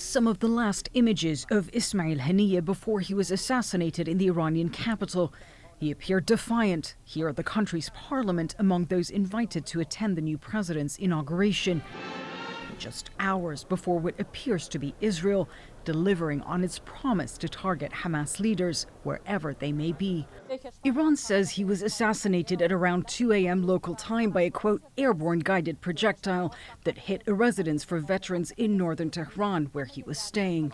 some of the last images of Ismail Haniyeh before he was assassinated in the Iranian capital. He appeared defiant here at the country's parliament among those invited to attend the new president's inauguration, just hours before what appears to be Israel delivering on its promise to target Hamas leaders wherever they may be. Iran says he was assassinated at around 2 a.m. local time by a, quote, airborne guided projectile that hit a residence for veterans in northern Tehran where he was staying.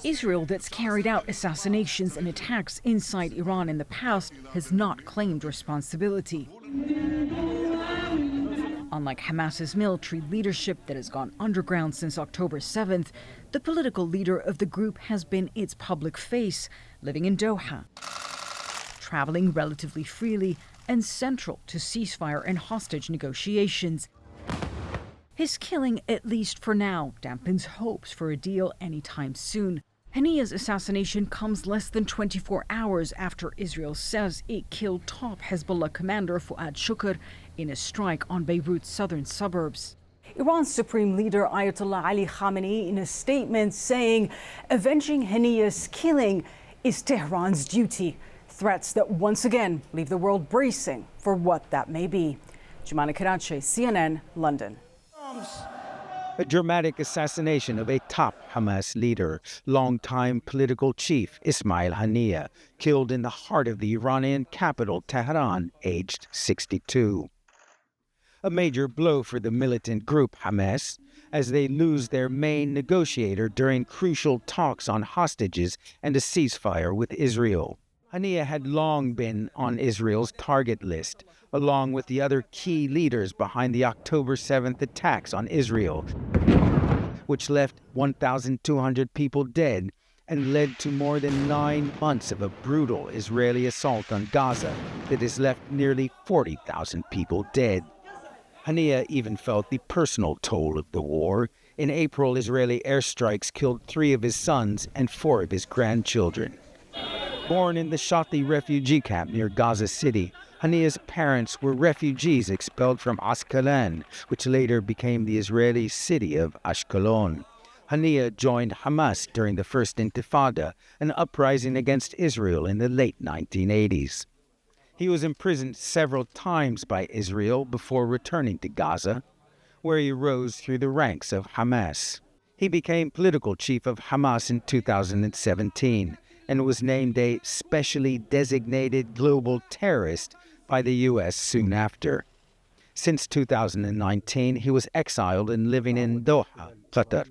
Israel, that's carried out assassinations and attacks inside Iran in the past, has not claimed responsibility. Unlike Hamas's military leadership that has gone underground since October 7th, the political leader of the group has been its public face, living in Doha, traveling relatively freely and central to ceasefire and hostage negotiations. His killing, at least for now, dampens hopes for a deal anytime soon. Haniyeh's assassination comes less than 24 hours after Israel says it killed top Hezbollah commander Fuad Shukr in a strike on Beirut's southern suburbs. Iran's supreme leader Ayatollah Ali Khamenei in a statement saying avenging Haniyeh's killing is Tehran's duty. Threats that once again leave the world bracing for what that may be. Jumana Karachi, CNN, London. A dramatic assassination of a top Hamas leader, longtime political chief Ismail Haniyeh, killed in the heart of the Iranian capital, Tehran, aged 62. A major blow for the militant group Hamas, as they lose their main negotiator during crucial talks on hostages and a ceasefire with Israel. Haniyeh had long been on Israel's target list, along with the other key leaders behind the October 7th attacks on Israel, which left 1,200 people dead and led to more than 9 months of a brutal Israeli assault on Gaza that has left nearly 40,000 people dead. Haniyeh even felt the personal toll of the war. In April, Israeli airstrikes killed 3 of his sons and 4 of his grandchildren. Born in the Shati refugee camp near Gaza City, Haniyeh's parents were refugees expelled from Ascalon, which later became the Israeli city of Ashkelon. Haniyeh joined Hamas during the First Intifada, an uprising against Israel in the late 1980s. He was imprisoned several times by Israel before returning to Gaza, where he rose through the ranks of Hamas. He became political chief of Hamas in 2017 and was named a specially designated global terrorist by the U.S. soon after. Since 2019, he was exiled and living in Doha, Qatar,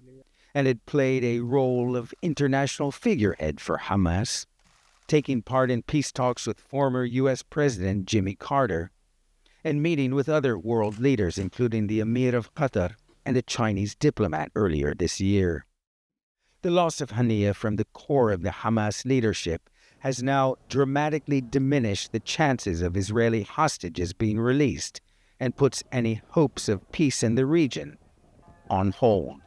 and had played a role of international figurehead for Hamas, taking part in peace talks with former U.S. President Jimmy Carter, and meeting with other world leaders, including the Emir of Qatar and a Chinese diplomat earlier this year. The loss of Haniyeh from the core of the Hamas leadership has now dramatically diminished the chances of Israeli hostages being released and puts any hopes of peace in the region on hold.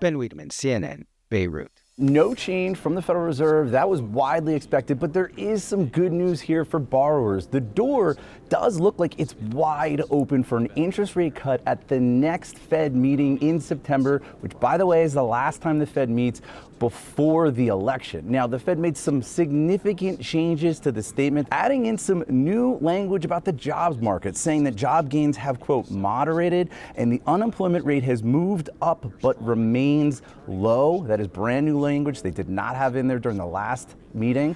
Ben Wiedemann, CNN, Beirut. No change from the Federal Reserve. That was widely expected, but there is some good news here for borrowers. The door does look like it's wide open for an interest rate cut at the next Fed meeting in September, which, by the way, is the last time the Fed meets before the election. Now, the Fed made some significant changes to the statement, adding in some new language about the jobs market, saying that job gains have, quote, moderated, and the unemployment rate has moved up but remains low. That is brand new language they did not have in there during the last meeting.